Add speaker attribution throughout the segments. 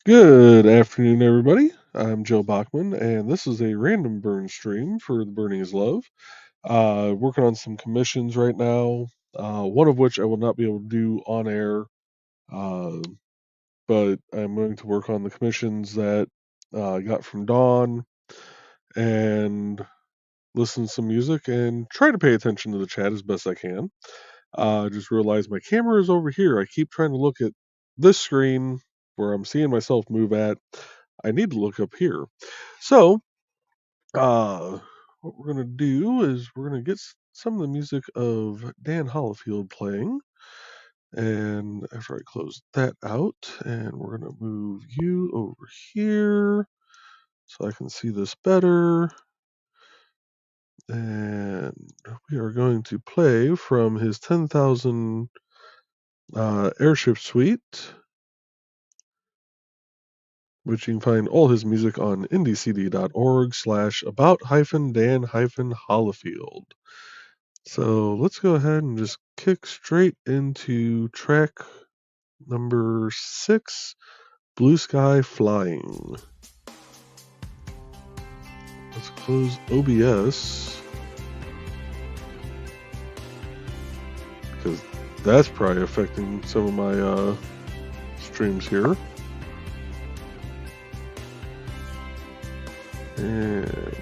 Speaker 1: Good afternoon, everybody. I'm Joe Bachman, and this is a random burn stream for The Burning is Love. Working on some commissions right now, one of which I will not be able to do on air, uh, but I'm going to work on the commissions that I got from Dawn and listen to some music and try to pay attention to the chat as best I can. I just realized my camera is over here. I keep trying to look at this screen where I'm seeing myself move at. I need to look up here. So, what we're going to do is we're going to get some of the music of Dan Hollifield playing. And after I close that out, and we're going to move you over here so I can see this better. And we are going to play from his 10,000 Airship Suite, which you can find all his music on indiecd.org/about-Dan-Hollifield. So let's go ahead and just kick straight into track number 6, Blue Sky Flying. Let's close OBS, because that's probably affecting some of my streams here. And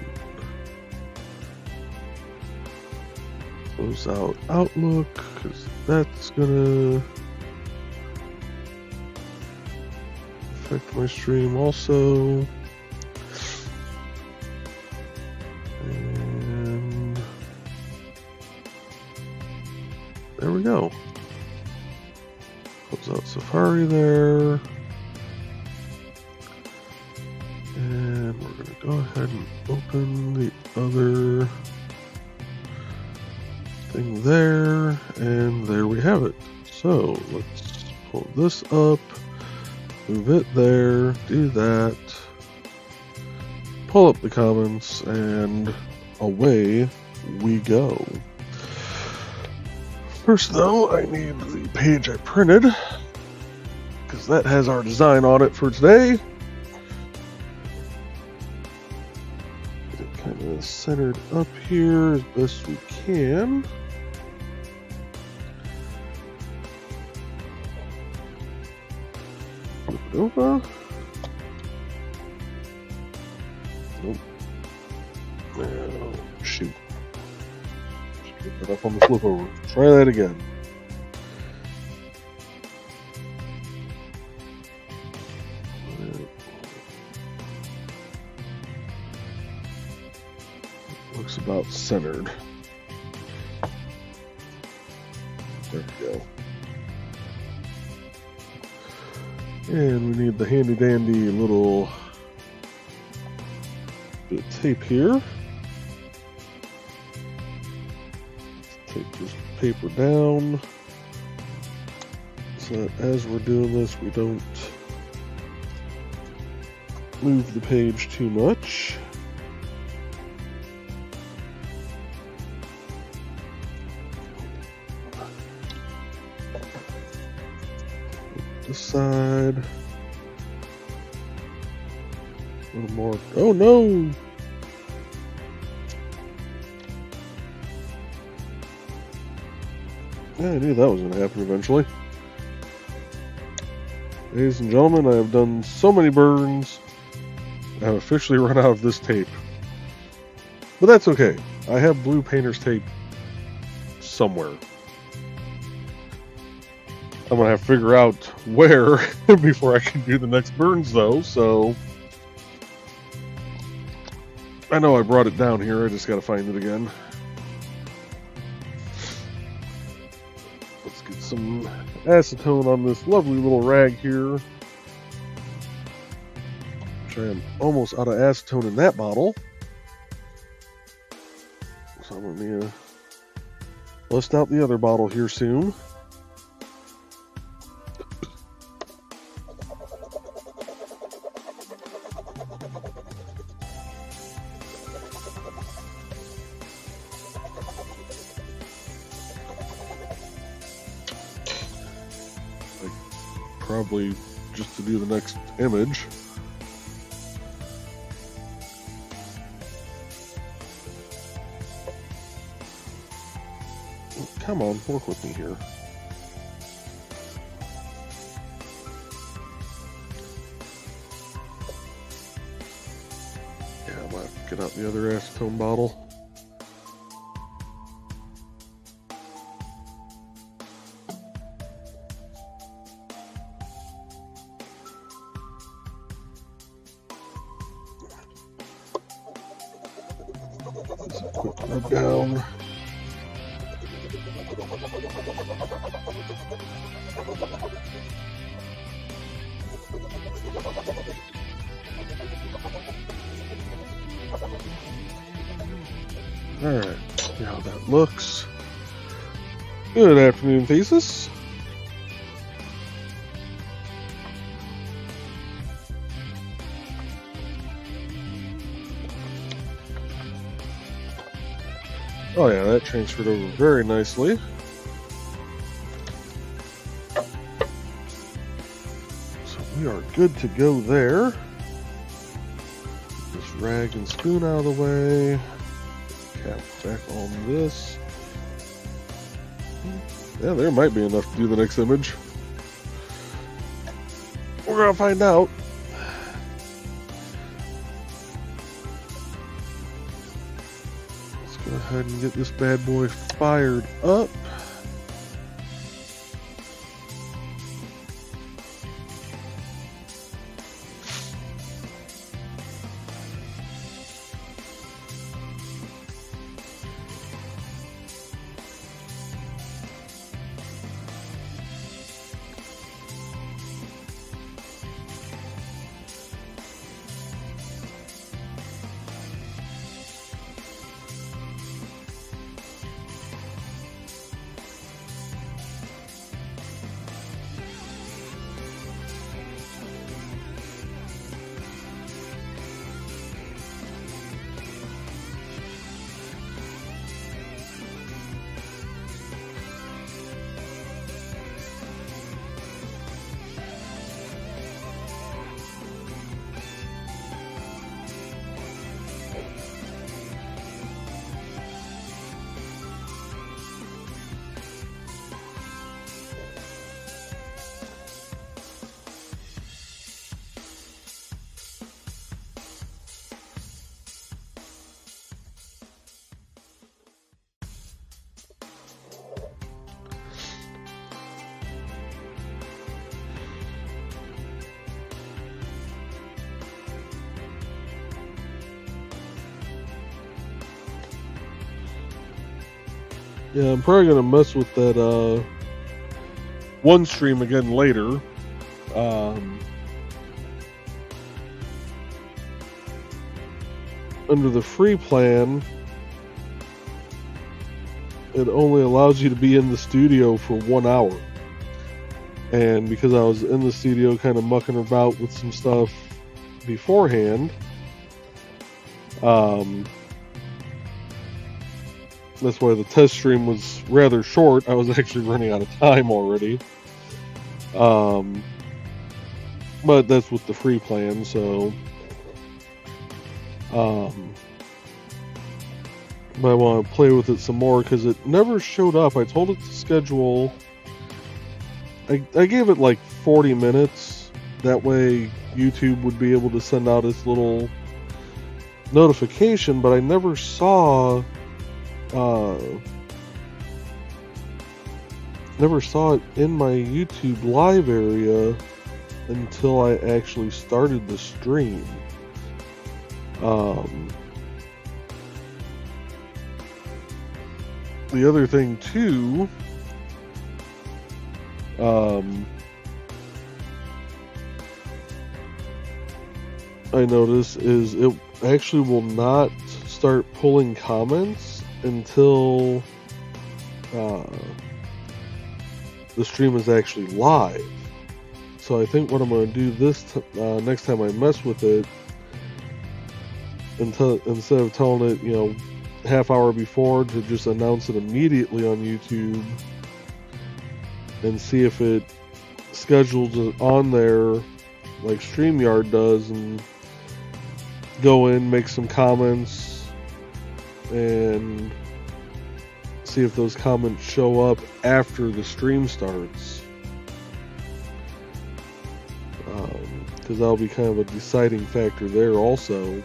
Speaker 1: close out Outlook, because that's gonna affect my stream also. And there we go. Close out Safari there. And we're going to go ahead and open the other thing there. And there we have it. So let's pull this up, move it there, do that, pull up the comments, and away we go. First, though, I need the page I printed, because that has our design on it for today. Get it kind of centered up here as best we can. Flip it over. Nope. Oh, shoot. Get that up on the flip over. Try that again. Looks about centered. There we go. And we need the handy dandy little bit of tape here. Let's take this paper down so that as we're doing this, we don't move the page too much. This side. A little more. Oh no! Yeah, I knew that was going to happen eventually. Ladies and gentlemen, I have done so many burns, I have officially run out of this tape. But that's okay. I have blue painter's tape somewhere. I'm going to have to figure out where before I can do the next burns, though, so I know I brought it down here, I just got to find it again. Let's get some acetone on this lovely little rag here. Which I am almost out of acetone in that bottle. So I'm going to need to bust out the other bottle here soon. Probably just to do the next image. Come on, work with me here. Yeah, I'm gonna get out the other acetone bottle. Just a quick rub down. Alright, see how that looks. Good afternoon, Thesis. Oh yeah, that transferred over very nicely. So we are good to go there. Get this rag and spoon out of the way. Cap back on this. Yeah, there might be enough to do the next image. We're gonna find out. Let's go ahead and get this bad boy fired up. Yeah, I'm probably gonna mess with that one stream again later. Under the free plan, it only allows you to be in the studio for 1 hour. And because I was in the studio kind of mucking about with some stuff beforehand, that's why the test stream was rather short. I was actually running out of time already. But that's with the free plan, so but I want to play with it some more because it never showed up. I told it to schedule. I gave it like 40 minutes. That way YouTube would be able to send out its little notification, but I never saw it in my YouTube live area until I actually started the stream. The other thing too, I noticed is it actually will not start pulling comments until the stream is actually live. So I think what I'm going to do this next time I mess with it, instead of telling it, you know, half hour before, to just announce it immediately on YouTube and see if it scheduled on there like StreamYard does and go in, make some comments, and see if those comments show up after the stream starts. Because that'll be kind of a deciding factor there also.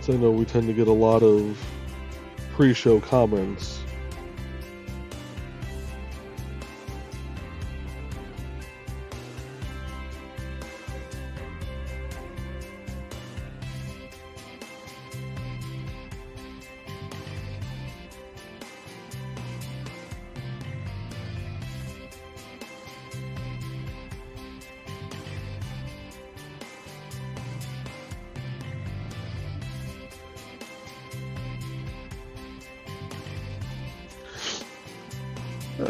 Speaker 1: So I know we tend to get a lot of pre-show comments.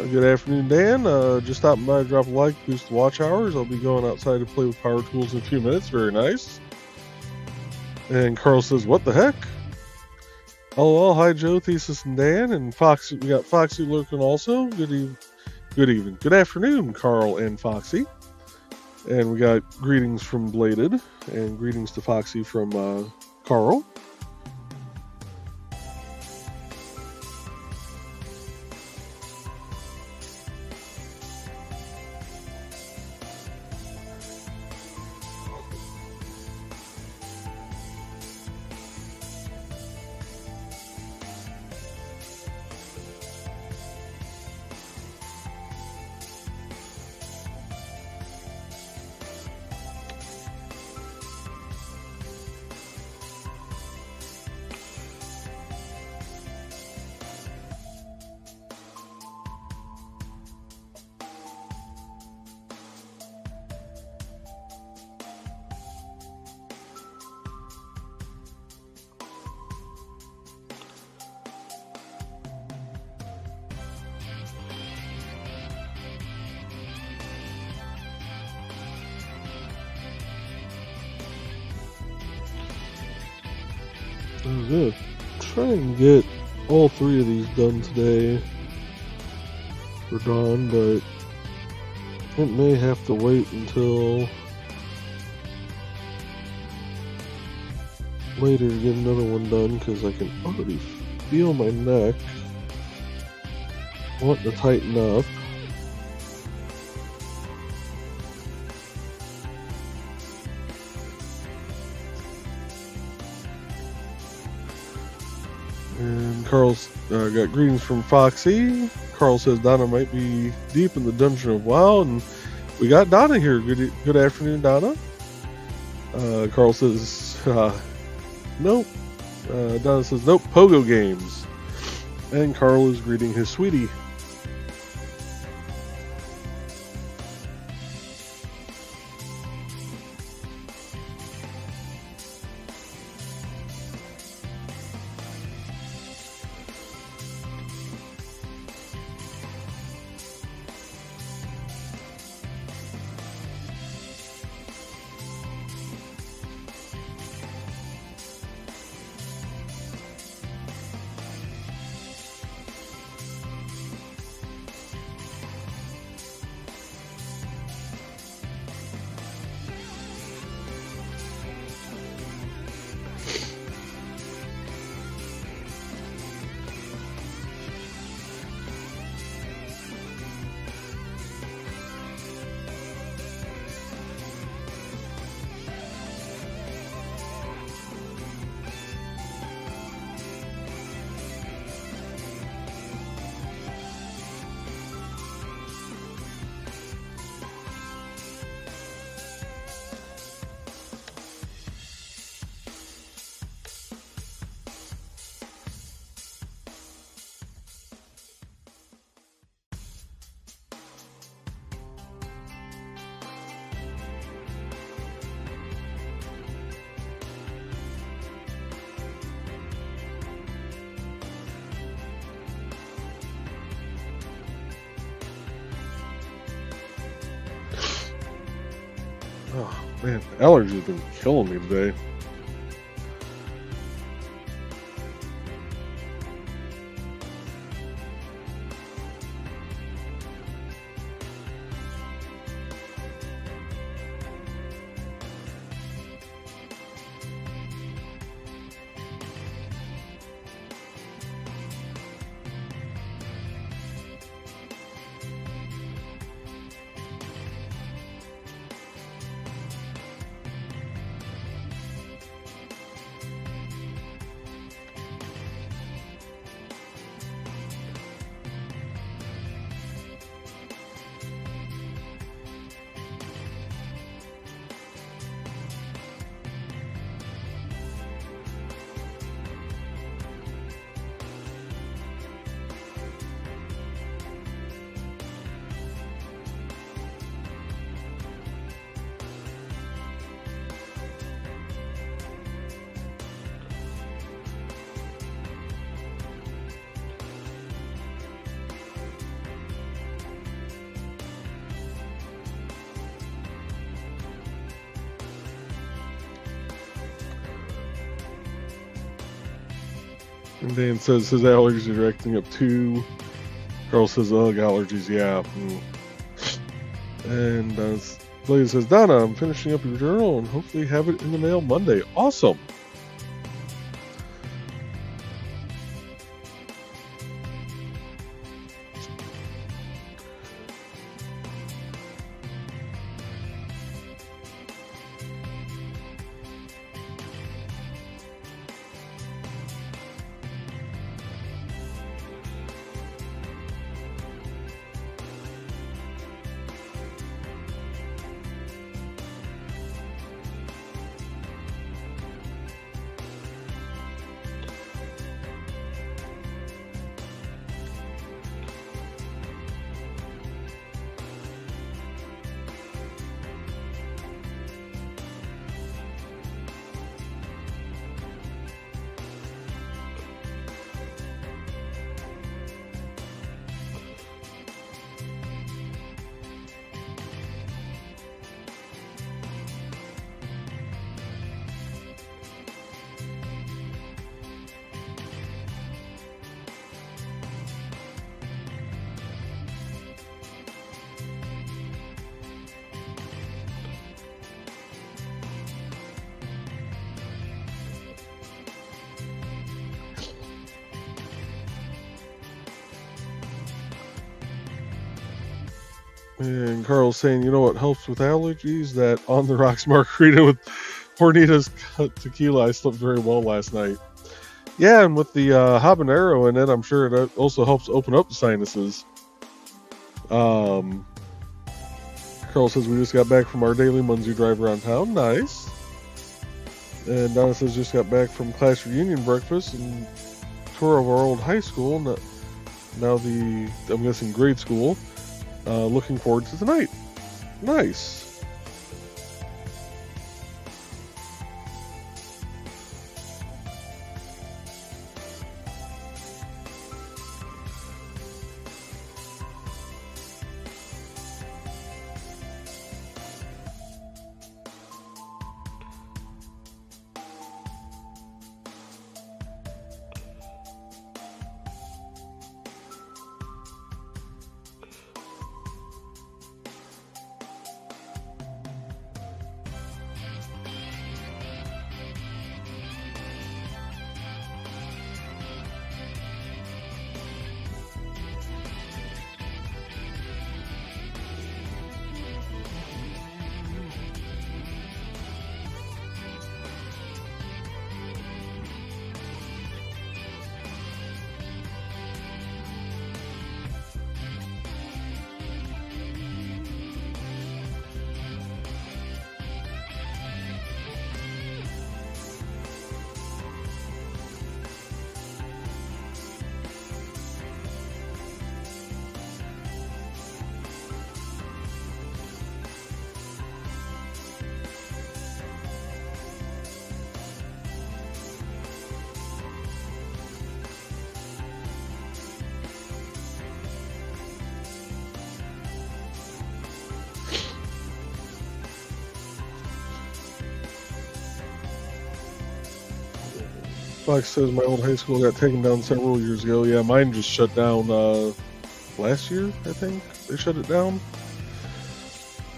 Speaker 1: Good afternoon, Dan. Just stopping by to drop a like, boost the watch hours. I'll be going outside to play with power tools in a few minutes. Very nice. And Carl says, "What the heck?" LOL. Hi, Joe, Thesis, and Dan, and Foxy. We got Foxy lurking also. Good evening. Good afternoon, Carl and Foxy. And we got greetings from Bladed, and greetings to Foxy from Carl. I'm gonna try and get all three of these done today for dawn, but it may have to wait until later to get another one done because I can already feel my neck wanting to tighten up. And Carl's got greetings from Foxy. Carl says Donna might be deep in the dungeon of WoW, and we got Donna here. Good afternoon, Donna. Carl says, nope. Donna says, nope, Pogo games. And Carl is greeting his sweetie. Oh, man, allergies have been killing me today. And Dan says his allergies are acting up too. Carl says, ugh, allergies, yeah. And Blade says, Donna, I'm finishing up your journal and hopefully have it in the mail Monday. Awesome. And Carl's saying, you know what helps with allergies? That On the Rocks margarita with Hornitas tequila. I slept very well last night. Yeah, and with the habanero in it, I'm sure it also helps open up the sinuses. Carl says we just got back from our daily Muncie drive around town. Nice. And Donna says just got back from class reunion breakfast and tour of our old high school. Now I'm guessing grade school. Looking forward to tonight. Nice. Fox says my old high school got taken down several years ago. Yeah, mine just shut down last year, I think. They shut it down.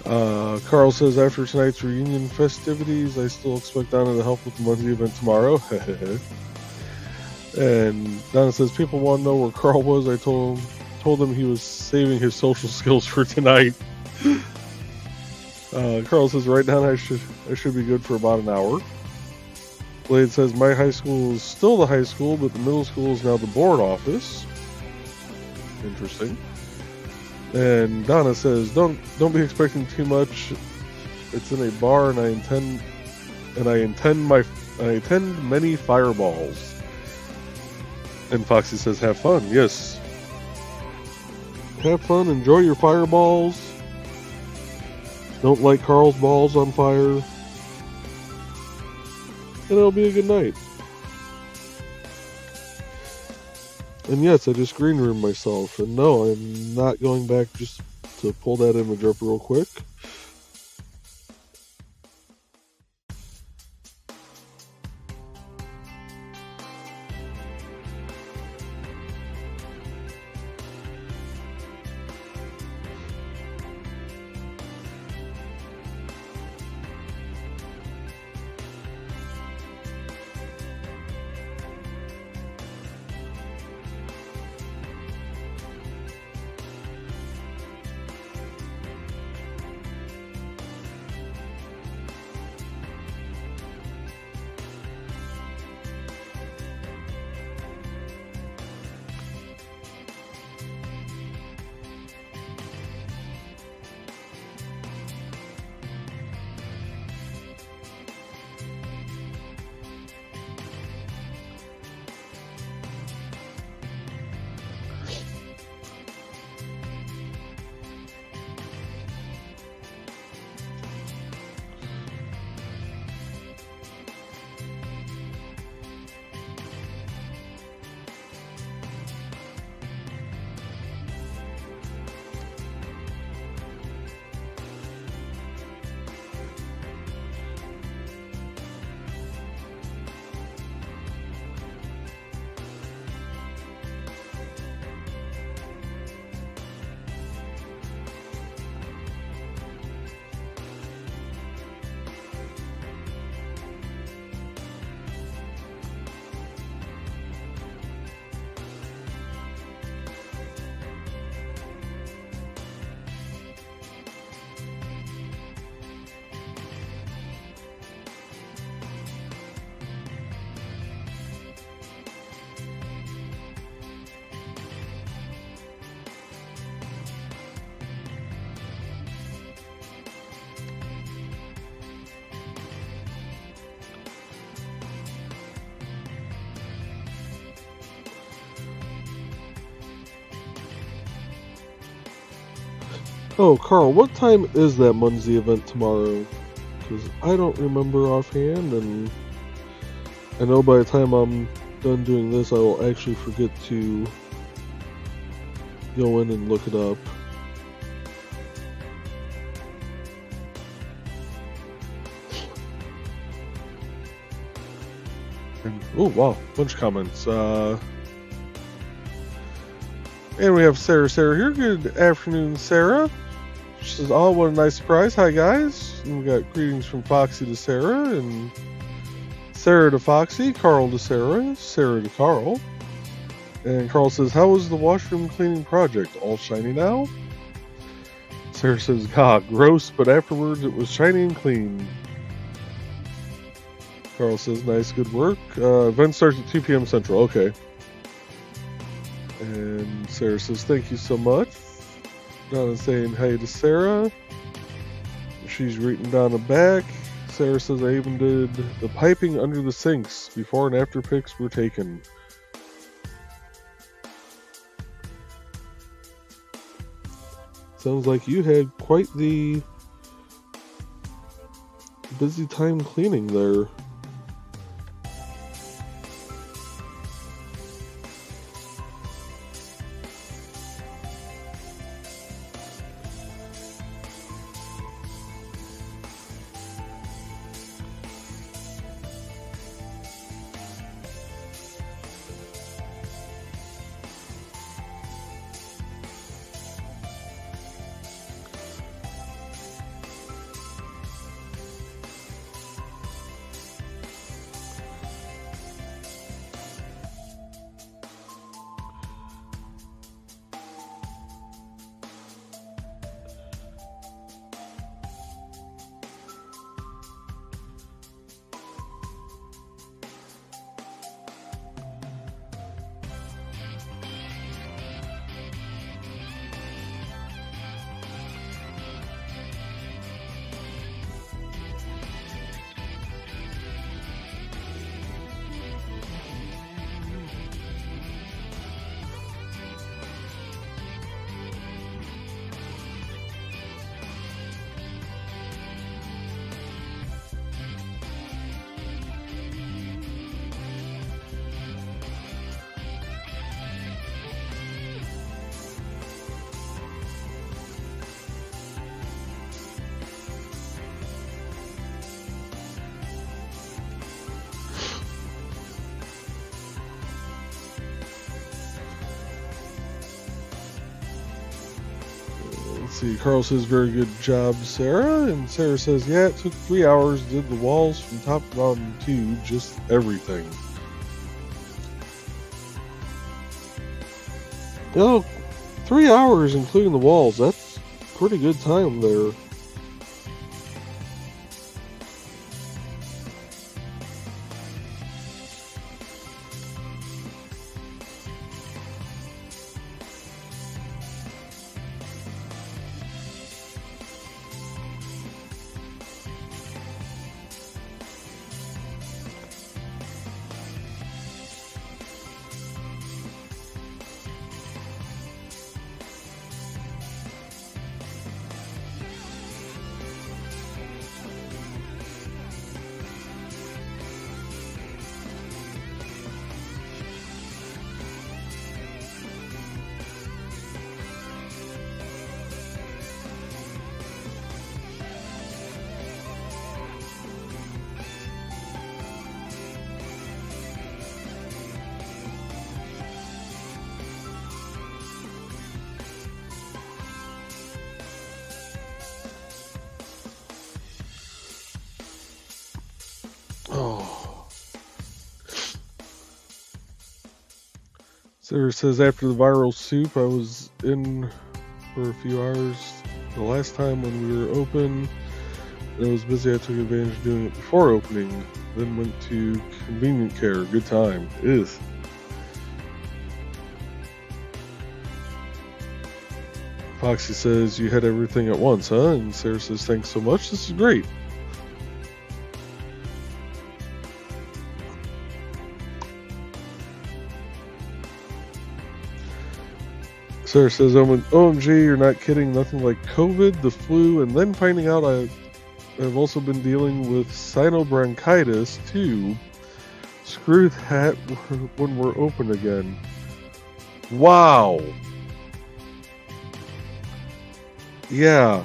Speaker 1: Carl says after tonight's reunion festivities, I still expect Donna to help with the Monday event tomorrow. And Donna says people want to know where Carl was. I told him he was saving his social skills for tonight. Carl says right now I should be good for about an hour. Blade says my high school is still the high school, but the middle school is now the board office. Interesting. And Donna says, "Don't be expecting too much. It's in a bar, and I attend many fireballs." And Foxy says, "Have fun." Yes. Have fun. Enjoy your fireballs. Don't light Carl's balls on fire. And it'll be a good night. And yes, I just green roomed myself. And no, I'm not going back just to pull that image up real quick. Oh, Carl, what time is that Munzie event tomorrow? Because I don't remember offhand, and I know by the time I'm done doing this, I will actually forget to go in and look it up. And, oh, wow, bunch of comments. And we have Sarah here. Good afternoon, Sarah. She says, oh, what a nice surprise. Hi, guys. And we got greetings from Foxy to Sarah, and Sarah to Foxy, Carl to Sarah, Sarah to Carl. And Carl says, how was the washroom cleaning project? All shiny now? Sarah says, God, gross, but afterwards it was shiny and clean. Carl says, nice, good work. Event starts at 2 p.m. Central. Okay. And Sarah says, thank you so much. Donna's saying hey to Sarah. She's reading Donna back. Sarah says, I even did the piping under the sinks. Before and after pics were taken. Sounds like you had quite the busy time cleaning there. See, Carl says, very good job, Sarah. And Sarah says, yeah, it took 3 hours, did the walls from top to bottom too, just everything. You know, 3 hours including the walls, that's pretty good time there. Sarah says, after the viral soup, I was in for a few hours the last time when we were open. And I was busy. I took advantage of doing it before opening. Then went to convenient care. Good time. Is. Foxy says, you had everything at once, huh? And Sarah says, thanks so much. This is great. Sarah says, OMG, you're not kidding. Nothing like COVID, the flu, and then finding out I've also been dealing with sinobronchitis too. Screw that when we're open again. Wow. Yeah.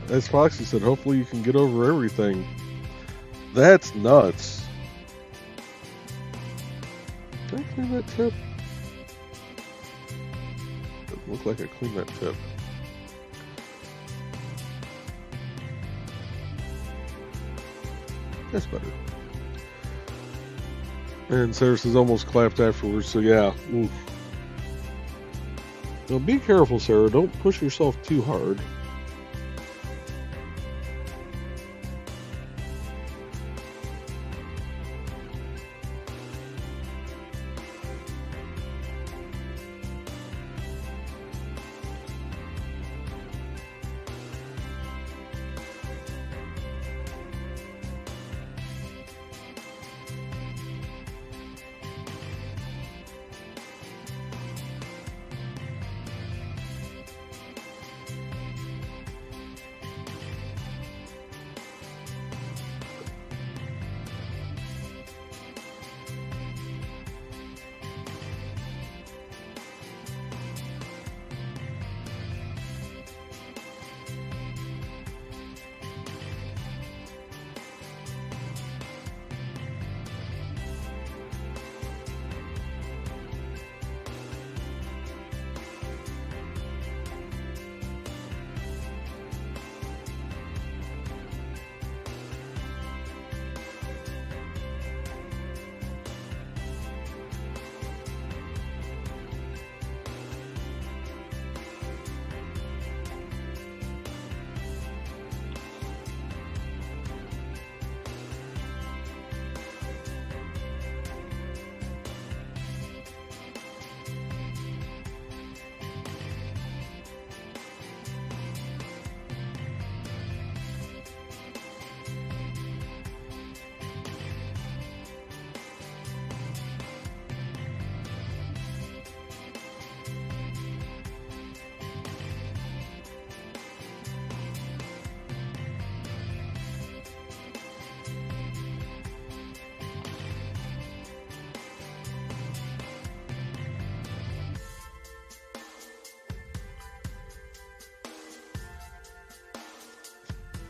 Speaker 1: As Foxy said, hopefully you can get over everything. That's nuts. Did I clean that tip? Doesn't look like I cleaned that tip. That's better. And Sarah says almost clapped afterwards, so yeah. Oof. Now be careful, Sarah. Don't push yourself too hard.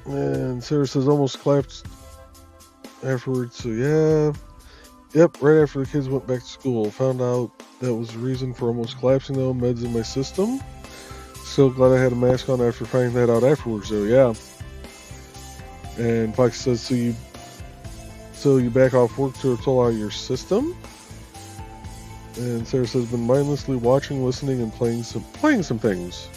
Speaker 1: And Sarah says almost clapped afterwards, so yeah. Yep, right after the kids went back to school. Found out that was the reason for almost collapsing though, meds in my system. So glad I had a mask on after finding that out afterwards though, yeah. And Fox says, so you back off work to it's all out of your system? And Sarah says, been mindlessly watching, listening, and playing some things.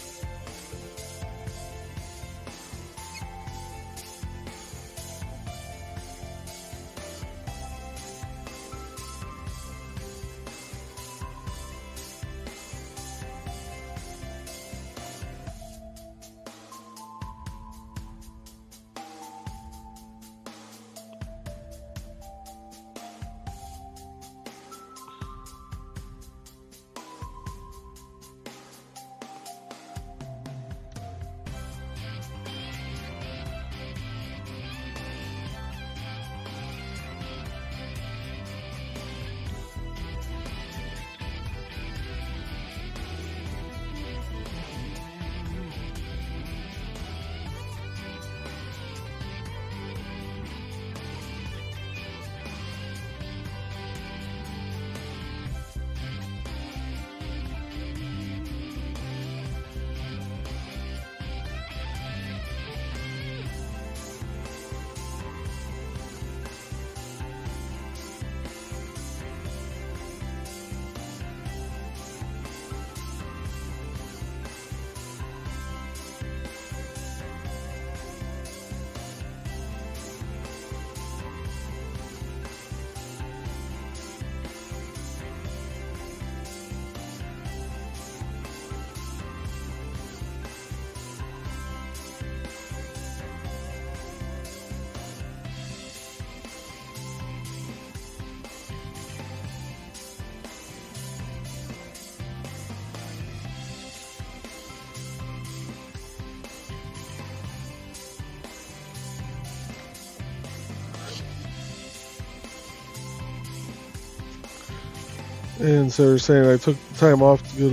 Speaker 1: And Sarah's saying I took time off to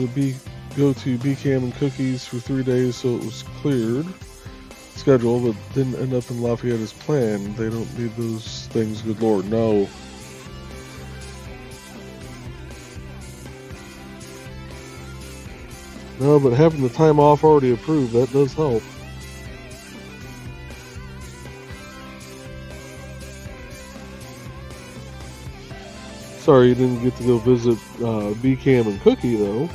Speaker 1: go to BCAM and Cookies for 3 days, so it was cleared schedule, but didn't end up in Lafayette as planned. They don't need those things, good lord, no. No, but having the time off already approved, that does help. Sorry you didn't get to go visit BCAM and Cookie, though.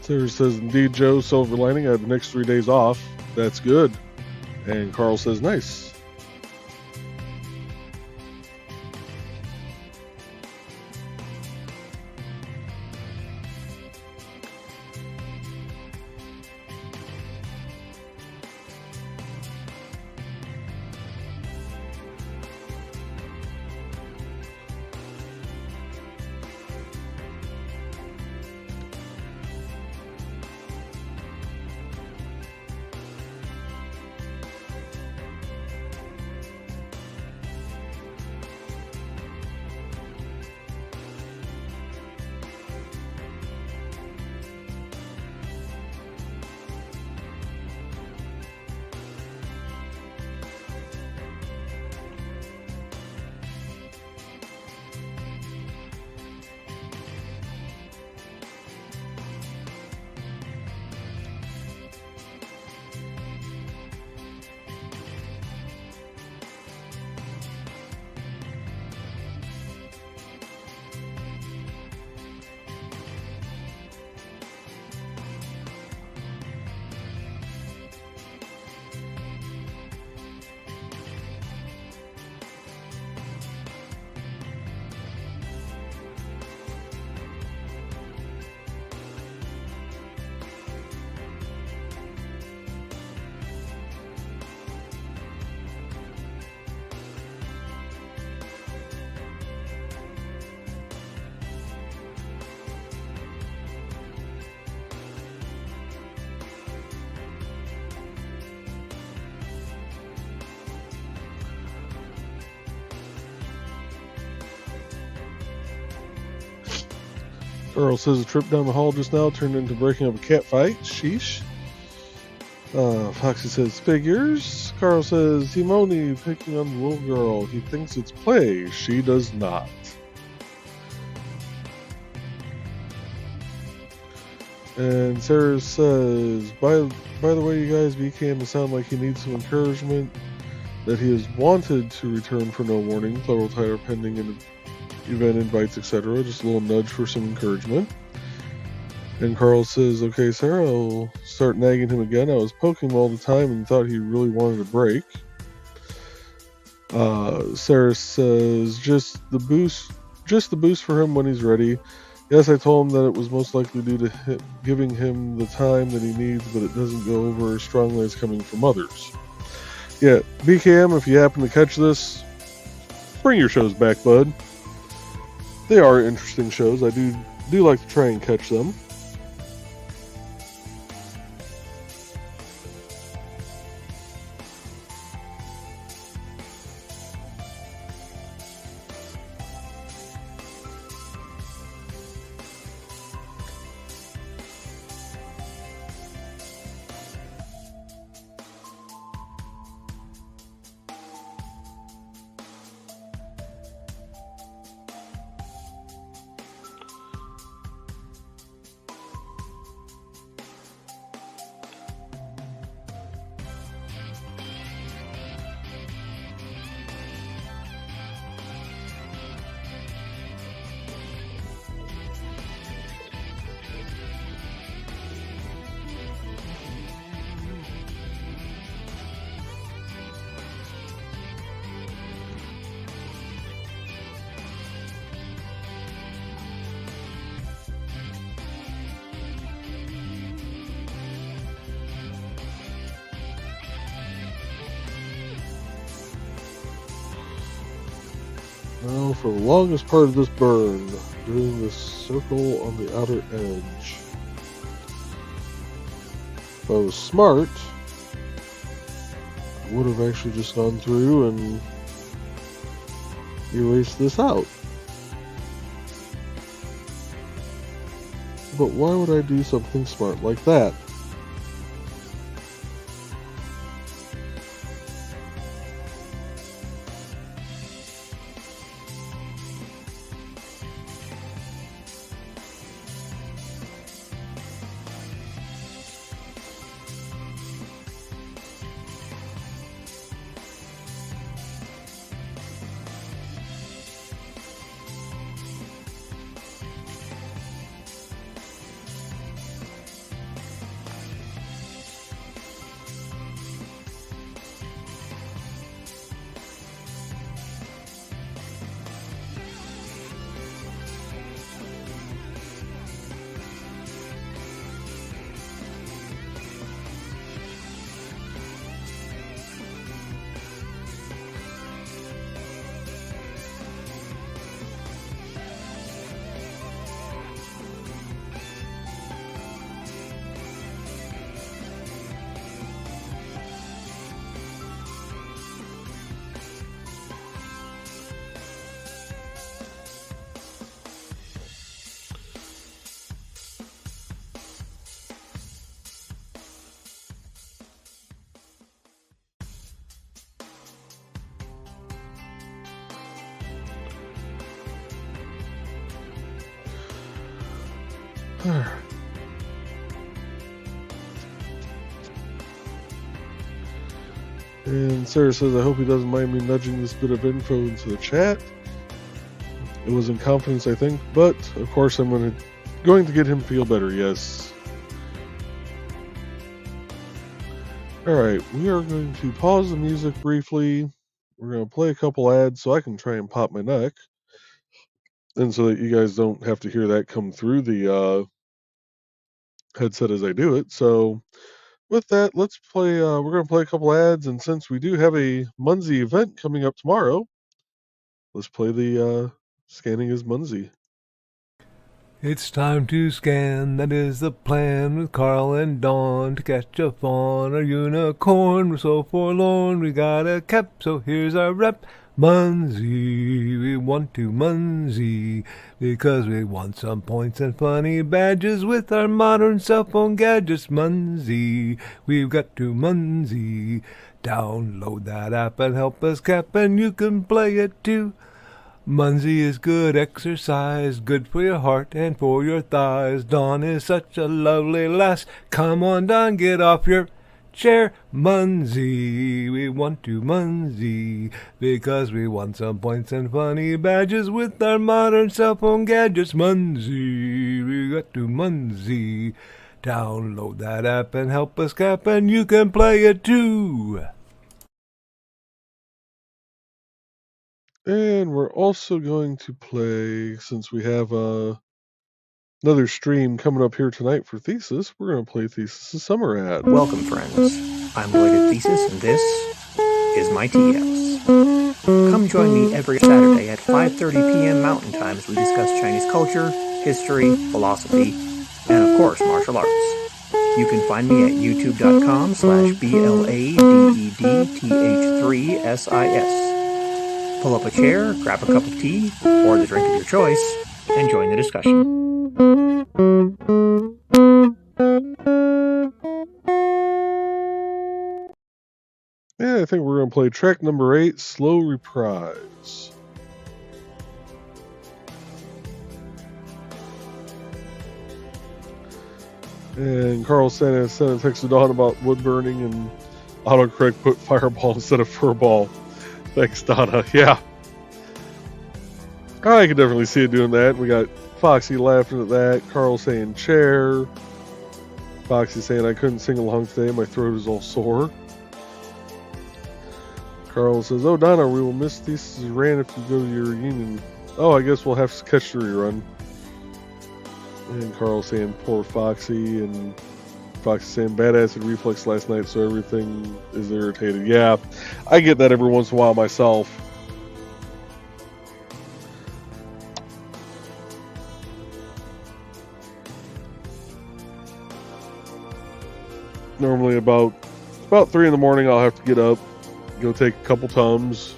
Speaker 1: Sarah says, indeed, Joe, silver lining. I have the next 3 days off. That's good. And Carl says, nice. Earl says a trip down the hall just now turned into breaking up a cat fight. Sheesh. Foxy says figures. Carl says Simone picking on the little girl. He thinks it's play. She does not. And Sarah says, by the way, you guys, BCAM sound like he needs some encouragement. That he has wanted to return for no warning. Plural tire pending and event invites, etc. Just a little nudge for some encouragement. And Carl says, okay, Sarah, I'll start nagging him again. I was poking him all the time and thought he really wanted a break. Sarah says, just the boost for him when he's ready. Yes, I told him that it was most likely due to giving him the time that he needs, but it doesn't go over as strongly as coming from others. Yeah, BCAM, if you happen to catch this, bring your shows back, bud. They are interesting shows. I do like to try and catch them. Now for the longest part of this burn, doing this circle on the outer edge. If I was smart, I would have actually just gone through and erased this out. But why would I do something smart like that? And Sarah says, I hope he doesn't mind me nudging this bit of info into the chat. It was in confidence, I think, but of course I'm going to get him feel better, yes. Alright, we are going to pause the music briefly. We're going to play a couple ads so I can try and pop my neck. And so that you guys don't have to hear that come through the headset as I do it. So with that, let's play, we're going to play a couple ads, and since we do have a Munzie event coming up tomorrow, let's play the Scanning as Munzie.
Speaker 2: It's time to scan, that is the plan, with Carl and Dawn to catch a fawn or unicorn. We're so forlorn, we got a cap, so here's our rep. Munzie, we want to Munzie, because we want some points and funny badges with our modern cell phone gadgets. Munzie, we've got to Munzie. Download that app and help us cap, and you can play it too. Munzie is good exercise, good for your heart and for your thighs. Dawn is such a lovely lass. Come on, Dawn, get off your chair. Munzie, we want to Munzie, because we want some points and funny badges with our modern cell phone gadgets. Munzie, we got to Munzie. Download that app and help us cap, and you can play it too.
Speaker 1: And we're also going to play, since we have another stream coming up here tonight for Thesis, we're going to play Thesis' summer ad.
Speaker 3: Welcome, friends. I'm Lloyd at Thesis, and this is my TS. Come join me every Saturday at 5:30 p.m. Mountain Time as we discuss Chinese culture, history, philosophy, and of course, martial arts. You can find me at youtube.com/BLADEDTH3SIS. Pull up a chair, grab a cup of tea, or the drink of your choice, and join the discussion.
Speaker 1: Yeah, I think we're going to play track number 8, Slow Reprise. And Carl sent a text to Dawn about wood burning, and autocorrect put fireball instead of furball. Thanks, Donna. Yeah. I can definitely see it doing that. We got Foxy laughing at that. Carl saying chair. Foxy saying I couldn't sing along today. My throat is all sore. Carl says, oh, Donna, we will miss Thesis Ran if you go to your reunion. Oh, I guess we'll have to catch the rerun. And Carl saying poor Foxy. And Foxy saying bad acid reflux last night, so everything is irritated. Yeah, I get that every once in a while myself. normally about 3 in the morning, I'll have to get up, go take a couple Tums,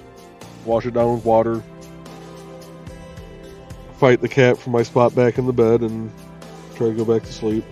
Speaker 1: wash it down with water, fight the cat for my spot back in the bed, and try to go back to sleep.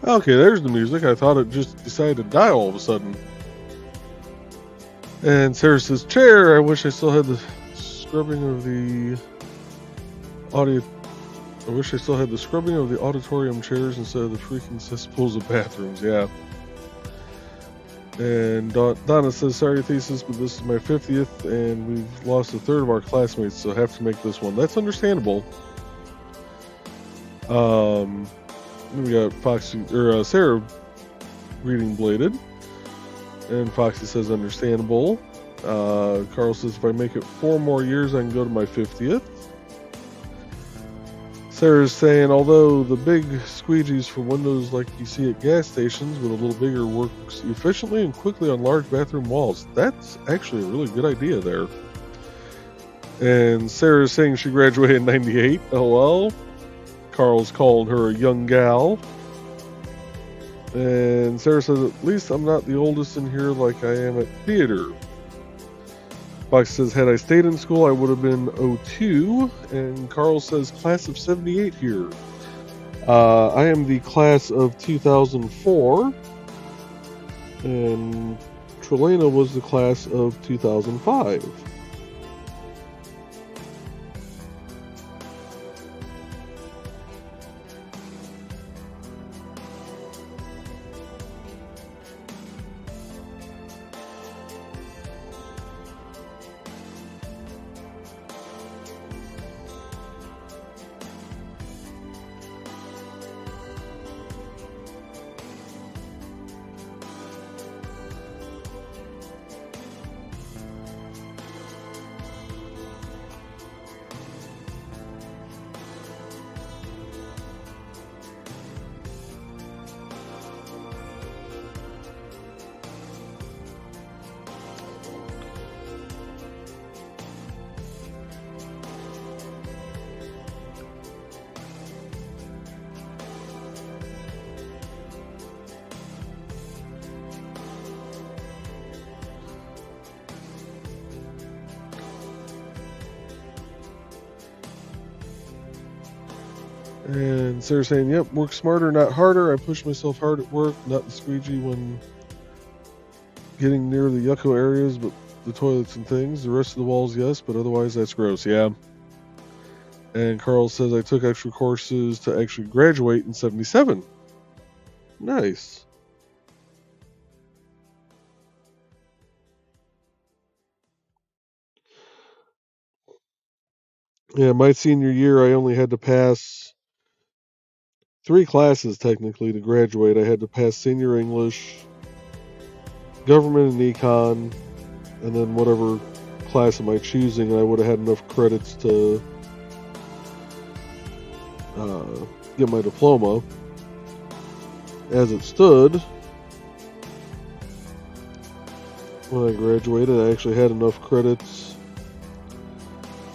Speaker 1: Okay, there's the music. I thought it just decided to die all of a sudden. And Sarah says, "Chair, I wish I still had the scrubbing of the audio. I wish I still had the scrubbing of the auditorium chairs instead of the freaking cesspools of bathrooms." Yeah. And Donna says, "Sorry, Thesis, but this is my 50th, and we've lost a third of our classmates, so I have to make this one." That's understandable. We got Foxy or Sarah reading Bladed, and Foxy says, "Understandable." Carl says, "If I make it 4 more years, I can go to my 50th. Sarah's saying, "Although the big squeegees for windows like you see at gas stations with a little bigger works efficiently and quickly on large bathroom walls." That's actually a really good idea there. And Sarah's saying she graduated in 98. LOL. Carl's called her a young gal. And Sarah says, "At least I'm not the oldest in here like I am at theater." Fox says, "Had I stayed in school, I would have been 02. And Carl says, "Class of 78 here." I am the class of 2004. And Trelena was the class of 2005. And Sarah saying, "Yep, work smarter, not harder. I push myself hard at work, not the squeegee when getting near the yucco areas, but the toilets and things. The rest of the walls, yes, but otherwise that's gross." Yeah. And Carl says, "I took extra courses to actually graduate in 77. Nice. Yeah, my senior year, I only had to pass 3 classes technically to graduate. I had to pass senior English, government and econ, and then whatever class am I choosing, and I would have had enough credits to get my diploma. As it stood, when I graduated, I actually had enough credits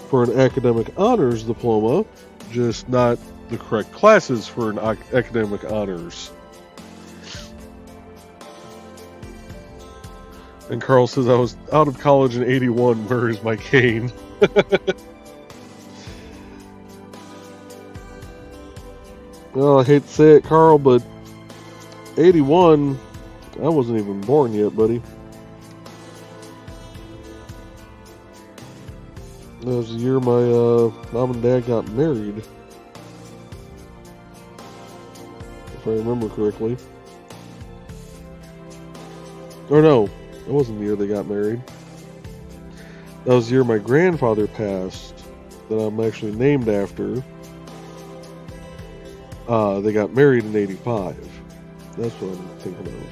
Speaker 1: for an academic honors diploma, just not the correct classes for an academic honors. And Carl says, I was out of college in 81. Where is my cane? Well, I hate to say it, Carl, but 81, I wasn't even born yet, buddy. That was the year my mom and dad got married, if I remember correctly. Or no, it wasn't the year they got married. That was the year my grandfather passed, that I'm actually named after. They got married in 85. That's what I'm thinking of.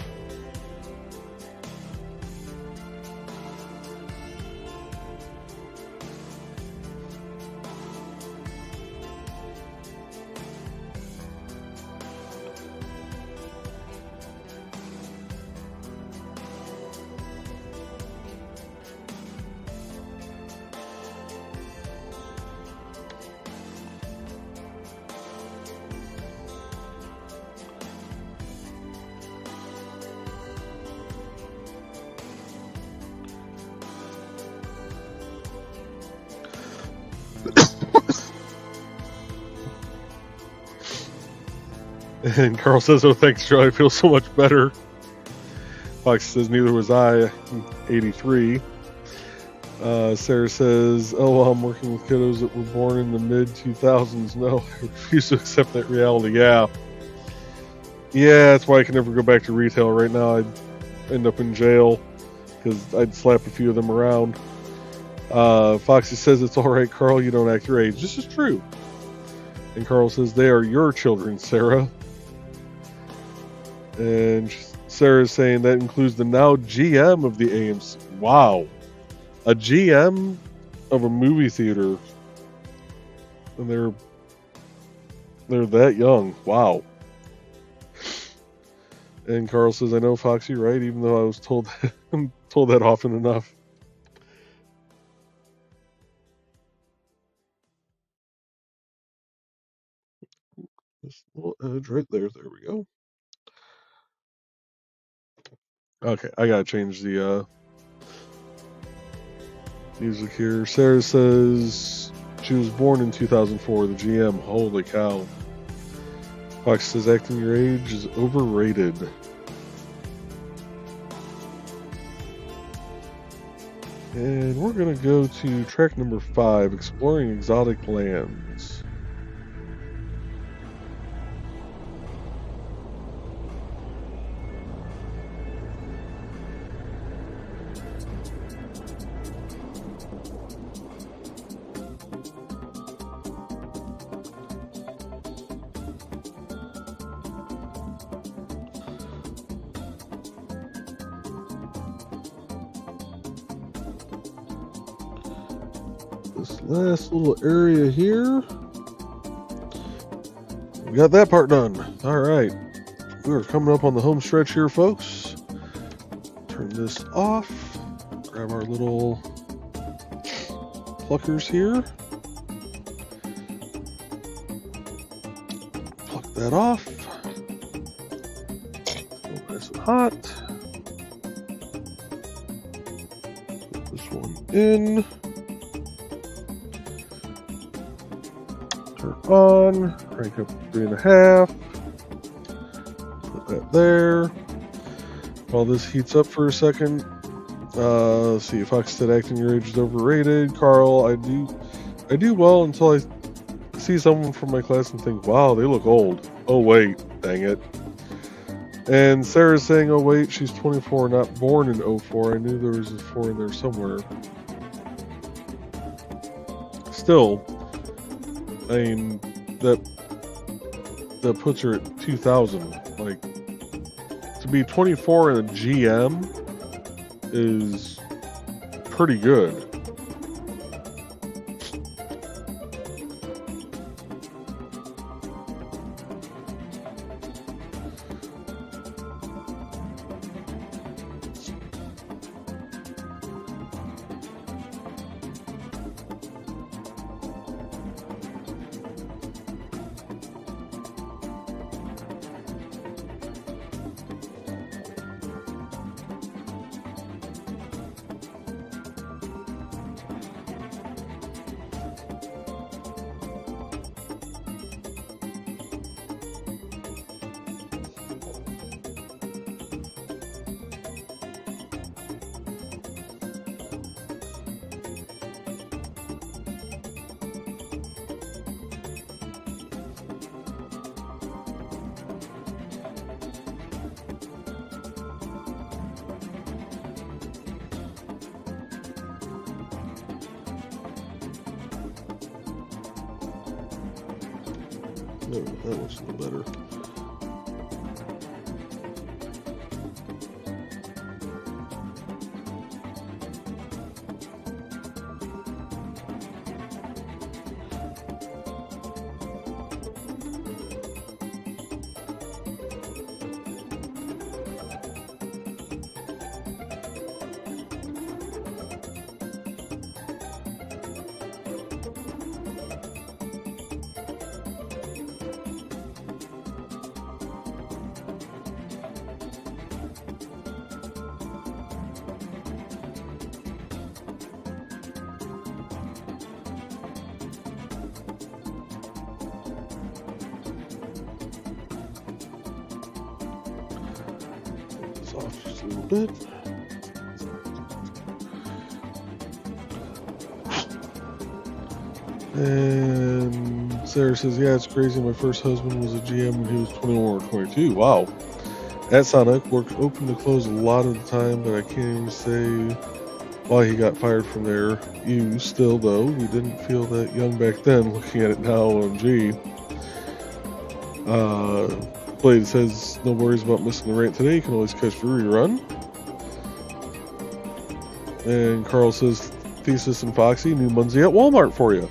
Speaker 1: And Carl says, oh, thanks, Joe. I feel so much better. Fox says, neither was I. 83. Sarah says, oh, well, I'm working with kiddos that were born in the mid-2000s. No, I refuse to accept that reality. Yeah, that's why I can never go back to retail right now. I'd end up in jail because I'd slap a few of them around. Foxy says, it's all right, Carl. You don't act your age. This is true. And Carl says, they are your children, Sarah. And Sarah's saying that includes the now GM of the AMC. Wow. A GM of a movie theater. And they're that young. Wow. And Carl says, I know, Foxy, right? Even though I was told that often enough. This little edge right there. There we go. Okay, I gotta change the music here. Sarah says she was born in 2004. The GM. Holy cow. Fox says acting your age is overrated. And we're gonna go to track number 5, exploring exotic lands. This last little area here. We got that part done. Alright. We are coming up on the home stretch here, folks. Turn this off. Grab our little pluckers here. Pluck that off. Nice and hot. Put this one in. Turn on. Crank up to 3.5. Put that there. While this heats up for a second. Let's see, Fox said acting your age is overrated. Carl, I do well until I see someone from my class and think, wow, they look old. Oh wait, dang it. And Sarah's saying, oh wait, she's 24, not born in 04. I knew there was a 4 in there somewhere. Still, I mean, that puts her at 2,000. Like, to be 24 in a GM is pretty good. Oh, that looks a little better. Off just a little bit. And Sarah says, yeah, it's crazy. My first husband was a GM when he was 21 or 22. Wow. At Sonic, worked open to close a lot of the time, but I can't even say why he got fired from there. You still, though, we didn't feel that young back then. Looking at it now, OMG. Blade says, no worries about missing the rant today. You can always catch the rerun. And Carl says, Thesis and Foxy, new Munzie at Walmart for you.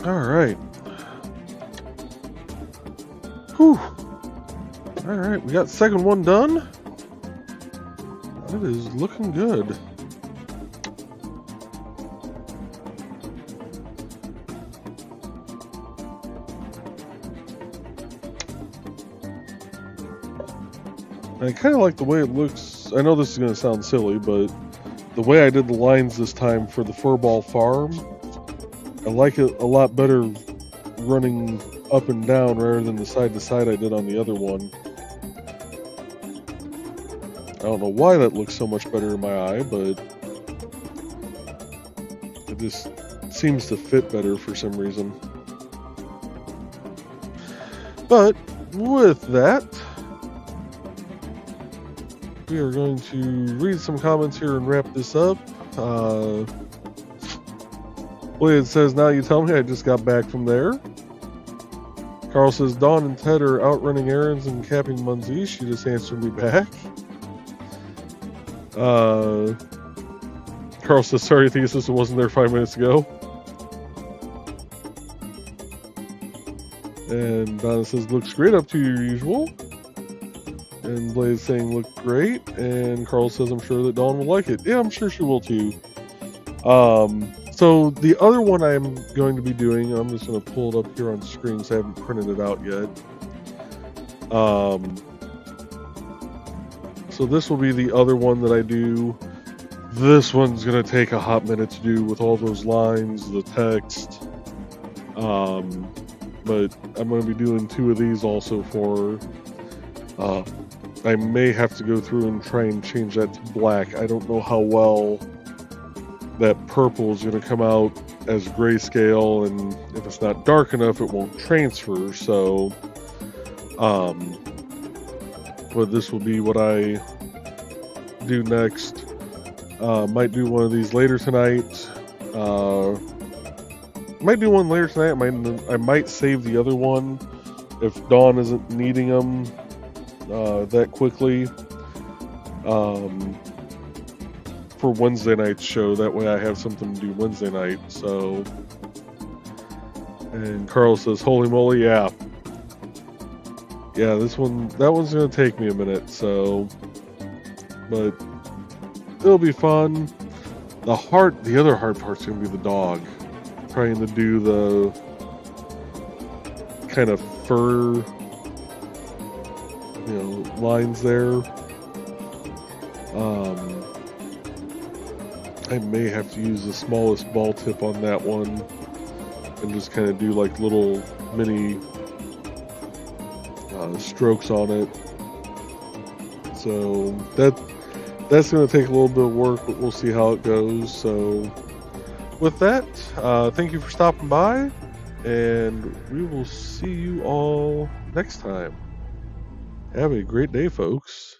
Speaker 1: Alright. Whew. Alright, we got the second one done. It is looking good. I kind of like the way it looks. I know this is going to sound silly, but the way I did the lines this time for the Furball Farm, I like it a lot better running up and down rather than the side to side I did on the other one. I don't know why that looks so much better in my eye, but seems to fit better for some reason. But with that, we are going to read some comments here and wrap this up. Blade says, now you tell me, I just got back from there. Carl says, Dawn and Ted are out running errands and capping Munzie. She just answered me back. Carl says, sorry, Thesis, it wasn't there 5 minutes ago. And Donna says, looks great up to your usual. And Blaze saying, look great. And Carl says, I'm sure that Dawn will like it. Yeah, I'm sure she will too. So the other one I'm going to be doing, I'm just going to pull it up here on screen because I haven't printed it out yet. So this will be the other one that I do. This one's going to take a hot minute to do with all those lines, the text. But I'm going to be doing 2 of these also for... I may have to go through and try and change that to black. I don't know how well that purple is going to come out as grayscale, and if it's not dark enough, it won't transfer. So, but this will be what I do next. Might do one of these later tonight. Might do one later tonight. I might save the other one if Dawn isn't needing them that quickly for Wednesday night's show. That way I have something to do Wednesday night. So, and Carl says, holy moly, yeah, that one's gonna take me a minute. So, but it'll be fun. The other hard part's gonna be the dog, trying to do the kind of fur, lines there. I may have to use the smallest ball tip on that one and just kind of do like little mini strokes on it. So that's going to take a little bit of work, but we'll see how it goes. So with that, thank you for stopping by, and we will see you all next time. Have a great day, folks.